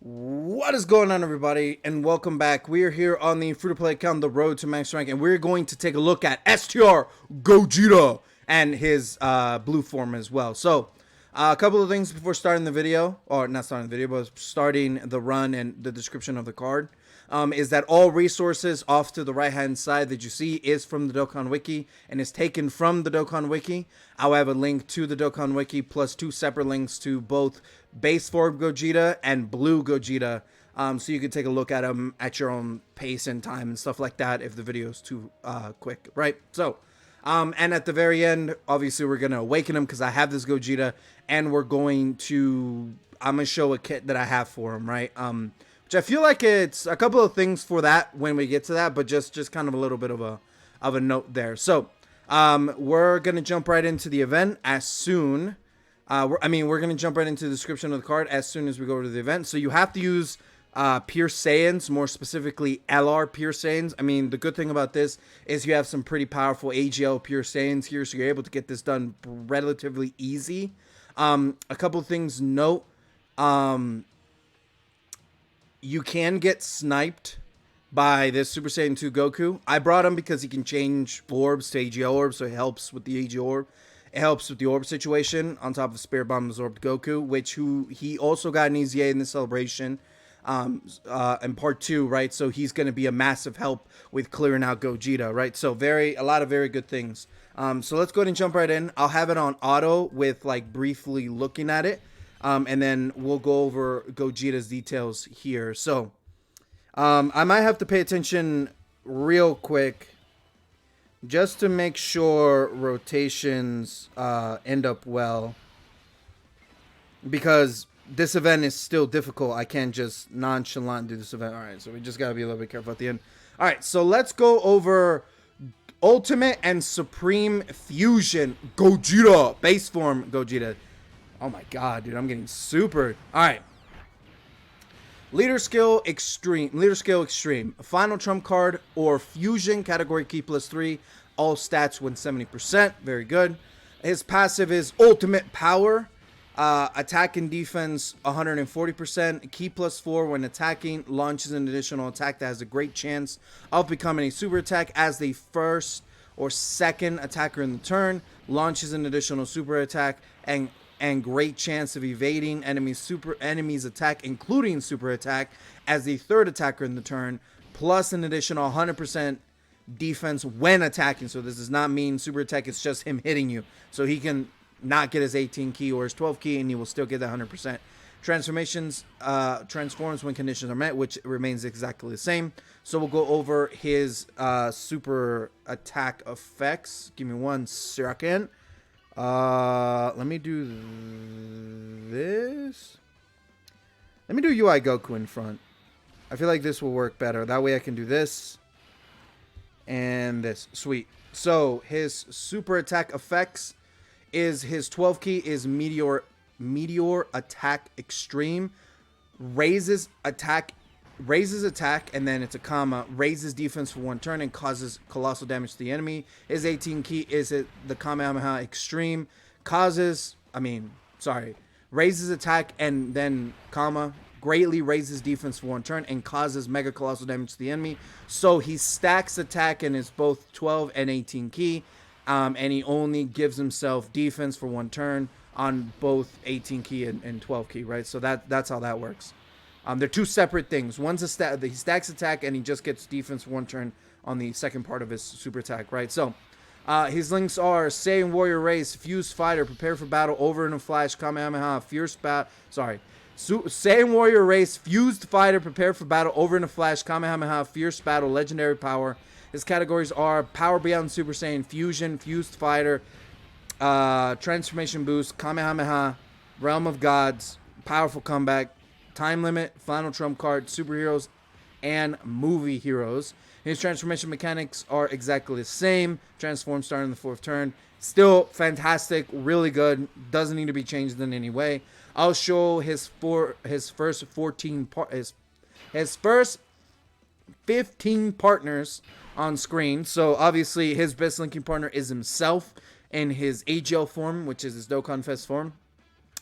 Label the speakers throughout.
Speaker 1: What is going on, everybody, and welcome back. We are here on the free-to-play account, The Road to Max Rank, and we're going to take a look at STR Gogeta and his blue form as well. So, a couple of things before starting the video, or not starting the video, but starting the run and the description of the card, is that all resources off to the right-hand side that you see is from the Dokkan Wiki and is taken from the Dokkan Wiki. I'll have a link to the Dokkan Wiki plus two separate links to both base form Gogeta and blue Gogeta, so you can take a look at them at your own pace and time and stuff like that if the video is too quick, right? So, and at the very end, obviously we're gonna awaken him because I have this Gogeta, and I'm gonna show a kit that I have for him, right? Which I feel like it's a couple of things for that when we get to that, but just kind of a little bit of a note there. So, we're gonna jump right into the event as soon. We're going to jump right into the description of the card as soon as we go to the event. So you have to use Pure Saiyans, more specifically LR Pure Saiyans. I mean, the good thing about this is you have some pretty powerful AGL Pure Saiyans here, so you're able to get this done relatively easy. A couple of things note. You can get sniped by this Super Saiyan 2 Goku. I brought him because he can change orbs to AGL orbs, so it helps with the AGL orb. It helps with the orb situation on top of Spirit Bomb absorbed Goku, he also got an EZA in the celebration in part 2, right? So he's going to be a massive help with clearing out Gogeta, right? So a lot of very good things. So let's go ahead and jump right in. I'll have it on auto with like briefly looking at it, and then we'll go over Gogeta's details here. So I might have to pay attention real quick, just to make sure rotations end up well, because this event is still difficult. I can't just nonchalant do this event. All right, so we just got to be a little bit careful at the end. All right, so let's go over Ultimate and Supreme Fusion Gogeta, base form Gogeta. Oh my god, dude, I'm getting super. All right. Leader skill extreme, final trump card or fusion category key +3, all stats win 70%. Very good. His passive is ultimate power, attack and defense 140%, key +4 when attacking, launches an additional attack that has a great chance of becoming a super attack as the first or second attacker in the turn, launches an additional super attack and great chance of evading enemies attack, including super attack, as the third attacker in the turn, plus an additional 100% defense when attacking. So this does not mean super attack, it's just him hitting you. So he can not get his 18 key or his 12 key, and he will still get that 100%. Transforms when conditions are met, which remains exactly the same. So we'll go over his super attack effects. Give me 1 second. Let me do this. Let me do UI Goku in front. I feel like this will work better. That way I can do this and this. Sweet. So his super attack effects is his 12 key is Meteor Attack Extreme. Raises attack, and then it's a comma, raises defense for 1 turn and causes colossal damage to the enemy. His 18 key is the Kamehameha Extreme, raises attack and then comma, greatly raises defense for 1 turn and causes mega colossal damage to the enemy. So he stacks attack and is both 12 and 18 key, and he only gives himself defense for 1 turn on both 18 key and 12 key, right? So that's how that works. They're two separate things. One's he stacks attack and he just gets defense for 1 turn on the second part of his super attack, right? So his links are Saiyan Warrior Race, Fused Fighter, Prepare for Battle, Over in a Flash, Kamehameha, Saiyan Warrior Race, Fused Fighter, Prepare for Battle, Over in a Flash, Kamehameha, Fierce Battle, Legendary Power. His categories are Power Beyond Super Saiyan, Fusion, Fused Fighter, Transformation Boost, Kamehameha, Realm of Gods, Powerful Comeback, Time Limit, Final Trump Card, Superheroes, and Movie Heroes. His transformation mechanics are exactly the same. Transform starting the 4th turn. Still fantastic, really good. Doesn't need to be changed in any way. I'll show his first 15 partners on screen. So obviously his best linking partner is himself in his AGL form, which is his Dokkan Fest form,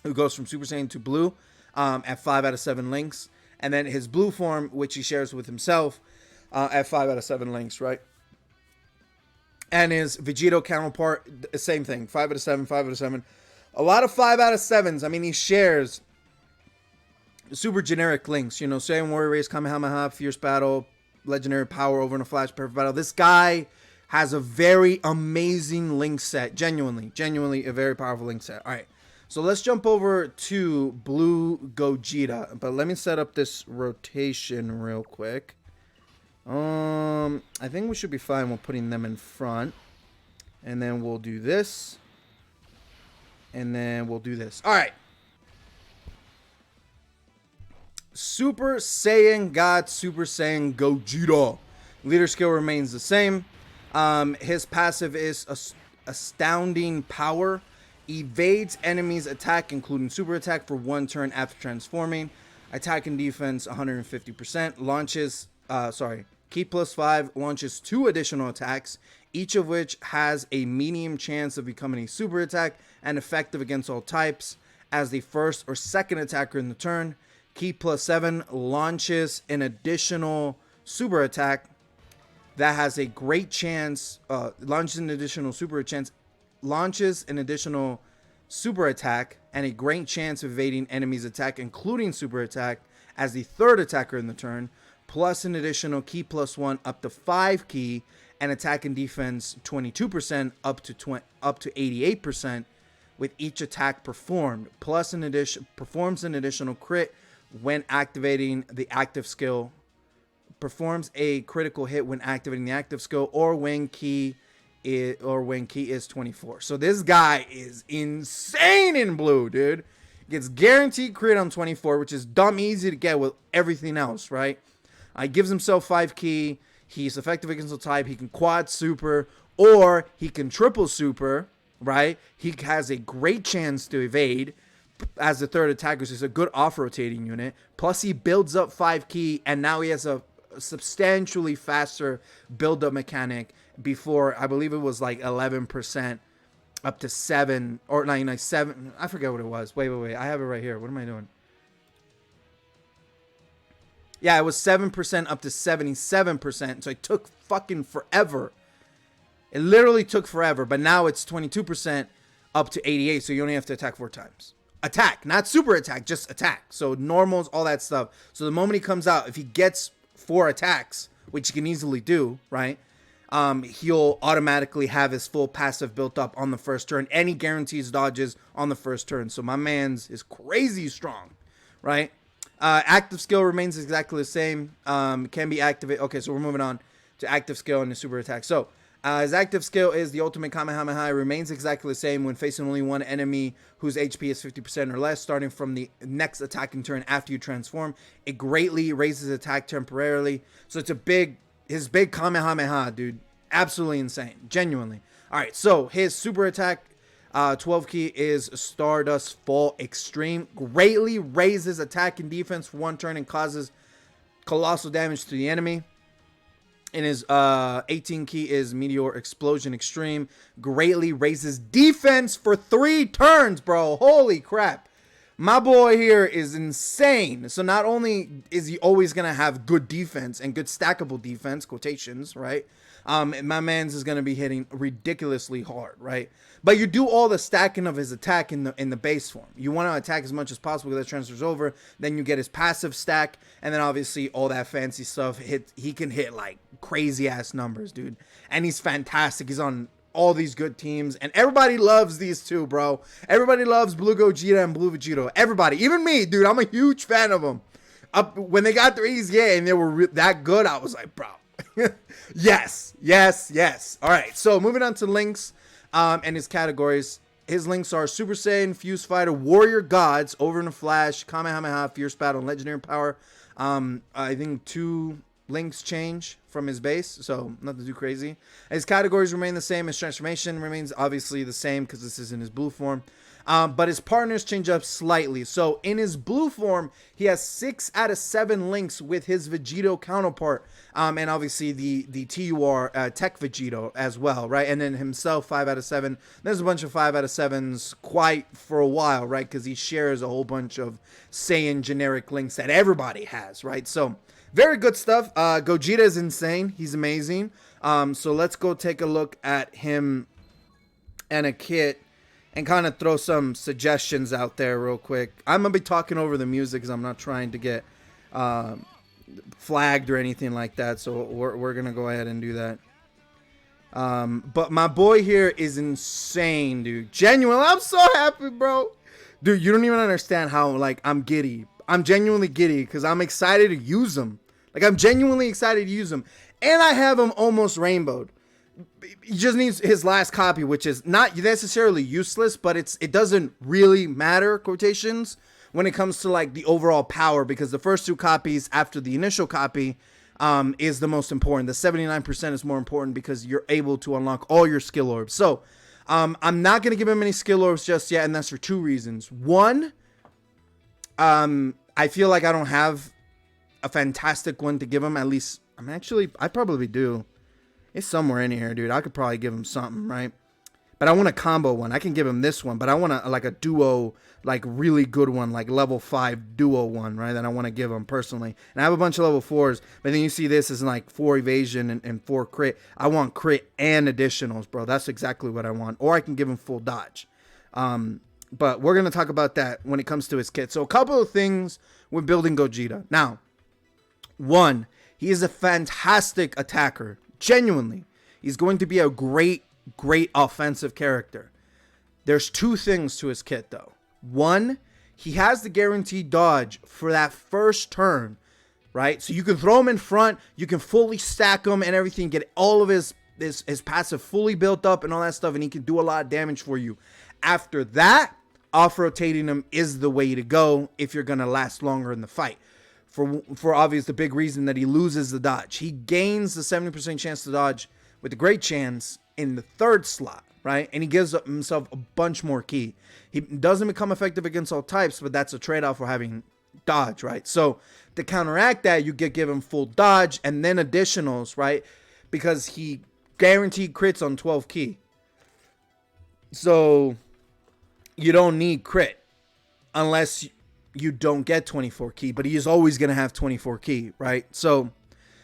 Speaker 1: who goes from Super Saiyan to Blue at 5 out of 7 links. And then his blue form, which he shares with himself at 5 out of 7 links, right? And his Vegito counterpart, same thing, 5 out of 7, 5 out of 7. A lot of 5 out of 7s. I mean, he shares super generic links, you know, Saiyan Warrior Race, Kamehameha, Fierce Battle, Legendary Power, Over in a Flash, Perfect Battle. This guy has a very amazing link set. Genuinely a very powerful link set. All right, so let's jump over to Blue Gogeta. But let me set up this rotation real quick. I think we should be fine with putting them in front. And then we'll do this. And then we'll do this. All right. Super Saiyan God, Super Saiyan Gogeta. Leader skill remains the same. His passive is Astounding Power. Evades enemies' attack, including super attack, for 1 turn after transforming. Attack and defense 150%. Launches, Ki +5 launches 2 additional attacks, each of which has a medium chance of becoming a super attack and effective against all types as the first or second attacker in the turn. Ki +7 launches an additional super attack that has a great chance, launches an additional super attack and a great chance of evading enemies' attack, including super attack, as the third attacker in the turn, plus an additional Ki +1 up to 5 Ki, and attack and defense 22% up to 88% with each attack performed, plus performs an additional crit when activating the active skill, performs a critical hit when activating the active skill, or when Ki is 24. So this guy is insane in blue, dude. Gets guaranteed crit on 24, which is dumb easy to get with everything else, right? He gives himself 5 Ki. He's effective against the type. He can quad super, or he can triple super, right? He has a great chance to evade as the third attacker, so he's a good off-rotating unit. Plus, he builds up 5 Ki, and now he has a substantially faster build-up mechanic. Before, I believe it was like 11% up to 7, or 7. I forget what it was. Wait. I have it right here. What am I doing? Yeah, it was 7% up to 77%. So it took fucking forever. It literally took forever. But now it's 22% up to 88. So you only have to attack 4 times. Attack, not super attack, just attack. So normals, all that stuff. So the moment he comes out, if he gets 4 attacks, which he can easily do, right? He'll automatically have his full passive built up on the first turn. And he guarantees dodges on the first turn. So my man's is crazy strong, right? Active skill remains exactly the same. Can be activated. Okay, so we're moving on to active skill and the super attack. So his active skill is the ultimate Kamehameha. Remains exactly the same when facing only one enemy whose HP is 50% or less, starting from the next attacking turn after you transform. It greatly raises attack temporarily. So it's his big Kamehameha, dude. Absolutely insane. Genuinely. All right, so his super attack, 12 Ki, is Stardust Fall Extreme. Greatly raises attack and defense for 1 turn and causes colossal damage to the enemy. And his 18 Ki is Meteor Explosion Extreme. Greatly raises defense for 3 turns, bro. Holy crap. My boy here is insane. So not only is he always going to have good defense and good stackable defense, quotations, right? My man's is going to be hitting ridiculously hard, right? But you do all the stacking of his attack in the base form. You want to attack as much as possible because that transfers over. Then you get his passive stack. And then obviously all that fancy stuff. He can hit like crazy ass numbers, dude. And he's fantastic. He's on all these good teams. And everybody loves these two, bro. Everybody loves Blue Gogeta and Blue Vegito. Everybody. Even me, dude. I'm a huge fan of them. When they got their EZA and they were that good, I was like, bro. Yes. All right, so moving on to links and his categories. His links are Super Saiyan, Fuse Fighter, Warrior Gods, Over in a Flash, Kamehameha, Fierce Battle, and Legendary Power. I think 2 links change from his base, so nothing too crazy. His categories remain the same. His transformation remains obviously the same because this is in his blue form. But his partners change up slightly. So in his blue form, he has 6 out of 7 links with his Vegito counterpart. And obviously the TUR Tech Vegito as well, right? And then himself, 5 out of 7. There's a bunch of 5 out of 7s quite for a while, right? Because he shares a whole bunch of Saiyan generic links that everybody has, right? So very good stuff. Gogeta is insane. He's amazing. So let's go take a look at him and a kit and kind of throw some suggestions out there real quick. I'm going to be talking over the music because I'm not trying to get flagged or anything like that. So we're going to go ahead and do that. But my boy here is insane, dude. Genuinely, I'm so happy, bro. Dude, you don't even understand how, like, I'm giddy. I'm genuinely giddy because I'm excited to use him. Like, I'm genuinely excited to use him. And I have him almost rainbowed. He just needs his last copy, which is not necessarily useless, but it doesn't really matter, quotations, when it comes to like the overall power, because the first 2 copies after the initial copy is the most important. The 79% is more important because you're able to unlock all your skill orbs. So I'm not going to give him any skill orbs just yet, and that's for 2 reasons. One, I feel like I don't have a fantastic one to give him. At least, I probably do. It's somewhere in here, dude. I could probably give him something, right? But I want a combo one. I can give him this one, but I want like a duo, like really good one, like level 5 duo one, right? That I want to give him personally. And I have a bunch of level 4s, but then you see this is like 4 evasion and 4 crit. I want crit and additionals, bro. That's exactly what I want. Or I can give him full dodge. But we're going to talk about that when it comes to his kit. So a couple of things with building Gogeta. Now, one, he is a fantastic attacker. Genuinely, he's going to be a great offensive character. There's 2 things to his kit, though. One, he has the guaranteed dodge for that first turn, right? So you can throw him in front, you can fully stack him and everything, get all of his passive fully built up and all that stuff, and he can do a lot of damage for you. After that, off-rotating him is the way to go if you're going to last longer in the fight. For obvious, the big reason that he loses the dodge. He gains the 70% chance to dodge with a great chance in the 3rd slot, right? And he gives himself a bunch more ki. He doesn't become effective against all types, but that's a trade-off for having dodge, right? So to counteract that, you give him full dodge and then additionals, right? Because he guaranteed crits on 12 ki. So you don't need crit unless you don't get 24 ki, but he is always going to have 24 ki, right? So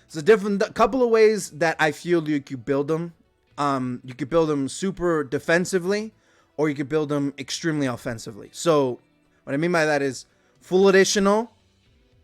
Speaker 1: it's a couple of ways that I feel you could build them. You could build them super defensively, or you could build them extremely offensively. So what I mean by that is full additional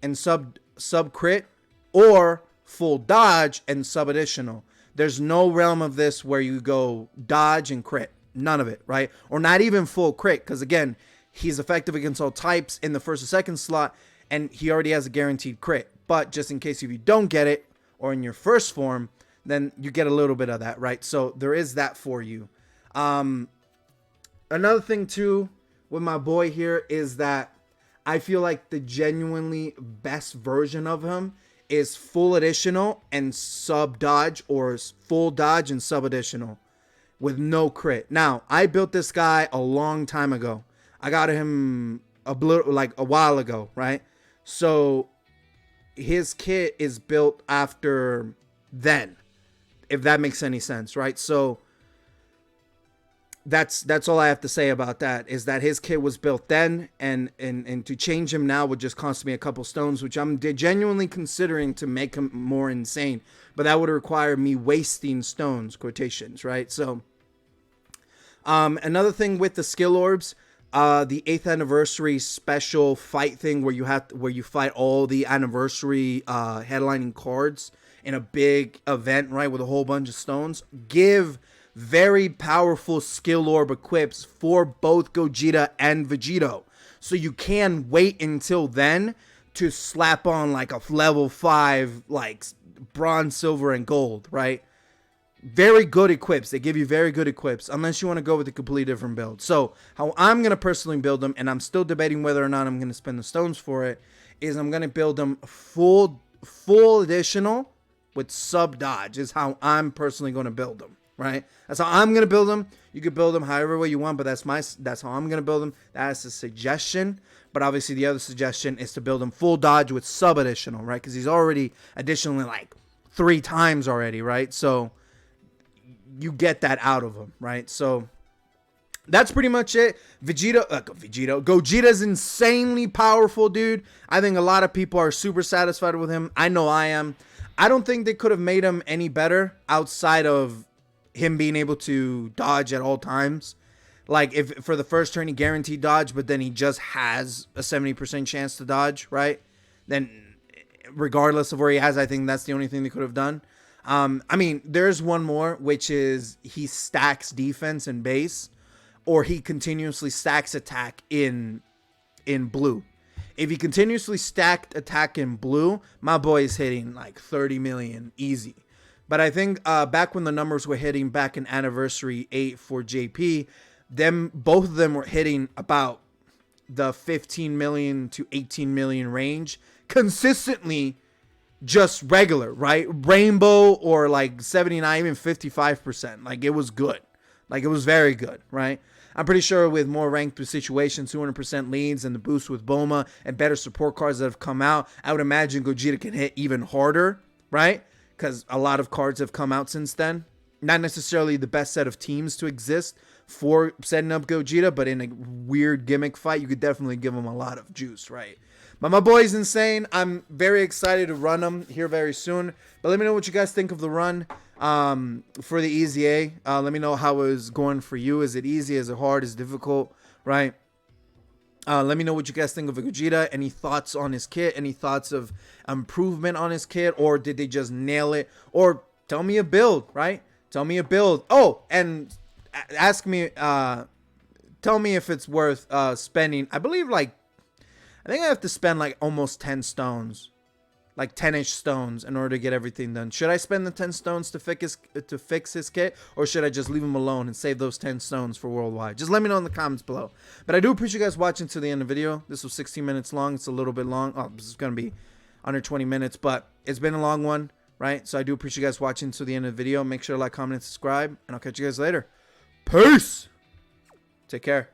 Speaker 1: and sub crit, or full dodge and sub additional. There's no realm of this where you go dodge and crit. None of it, right? Or not even full crit, because again, he's effective against all types in the 1st or 2nd slot, and he already has a guaranteed crit. But just in case if you don't get it, or in your 1st form, then you get a little bit of that, right? So there is that for you. Another thing too with my boy here is that I feel like the genuinely best version of him is full additional and sub dodge, or full dodge and sub additional with no crit. Now, I built this guy a long time ago. I got him a while ago, right? So his kit is built after then, if that makes any sense, right? So that's all I have to say about that, is that his kit was built then, and to change him now would just cost me a couple stones, which I'm genuinely considering to make him more insane, but that would require me wasting stones, quotations, right? So another thing with the skill orbs, the 8th anniversary special fight thing where you fight all the anniversary headlining cards in a big event, right, with a whole bunch of stones, give very powerful skill orb equips for both Gogeta and Vegito. So you can wait until then to slap on like a level 5 like bronze, silver, and gold, right? Very good equips. They give you very good equips, unless you want to go with a completely different build. So how I'm going to personally build them, and I'm still debating whether or not I'm going to spend the stones for it, is I'm going to build them full additional with sub dodge, is how I'm personally going to build them. right? That's how I'm gonna build him. You could build him however way you want, but that's how I'm gonna build him. That's a suggestion. But obviously the other suggestion is to build him full dodge with sub additional, right? Because he's already additionally like 3 times already, right? So you get that out of him, right? So that's pretty much it. Gogeta's insanely powerful, dude. I think a lot of people are super satisfied with him. I know I am. I don't think they could have made him any better outside of him being able to dodge at all times. Like, if for the first turn he guaranteed dodge, but then he just has a 70% chance to dodge, right? Then regardless of where he has, I think that's the only thing they could have done. I mean, there's one more, which is he stacks defense and base, or he continuously stacks attack in blue. If he continuously stacked attack in blue, my boy is hitting like 30 million easy. But I think back when the numbers were hitting back in Anniversary 8 for JP, both of them were hitting about the 15 million to 18 million range consistently, just regular, right? Rainbow or like 79, even 55%. Like, it was good. Like, it was very good, right? I'm pretty sure with more ranked situations, 200% leads, and the boost with Boma and better support cards that have come out, I would imagine Gogeta can hit even harder, right? Because a lot of cards have come out since then. Not necessarily the best set of teams to exist for setting up Gogeta, but in a weird gimmick fight, you could definitely give him a lot of juice, right? But my boy's insane. I'm very excited to run him here very soon. But let me know what you guys think of the run for the Easy A. Let me know how it's going for you. Is it easy? Is it hard? Is it difficult? Right? Let me know what you guys think of Gogeta. Any thoughts on his kit? Any thoughts of improvement on his kit? Or did they just nail it? Or tell me a build, right? Tell me a build. Oh, and ask me, tell me if it's worth spending. I think I have to spend like almost 10 stones. Like 10-ish stones in order to get everything done. Should I spend the 10 stones to fix his kit? Or should I just leave him alone and save those 10 stones for worldwide? Just let me know in the comments below. But I do appreciate you guys watching to the end of the video. This was 16 minutes long. It's a little bit long. Oh, this is going to be under 20 minutes. But it's been a long one, right? So I do appreciate you guys watching to the end of the video. Make sure to like, comment, and subscribe. And I'll catch you guys later. Peace! Take care.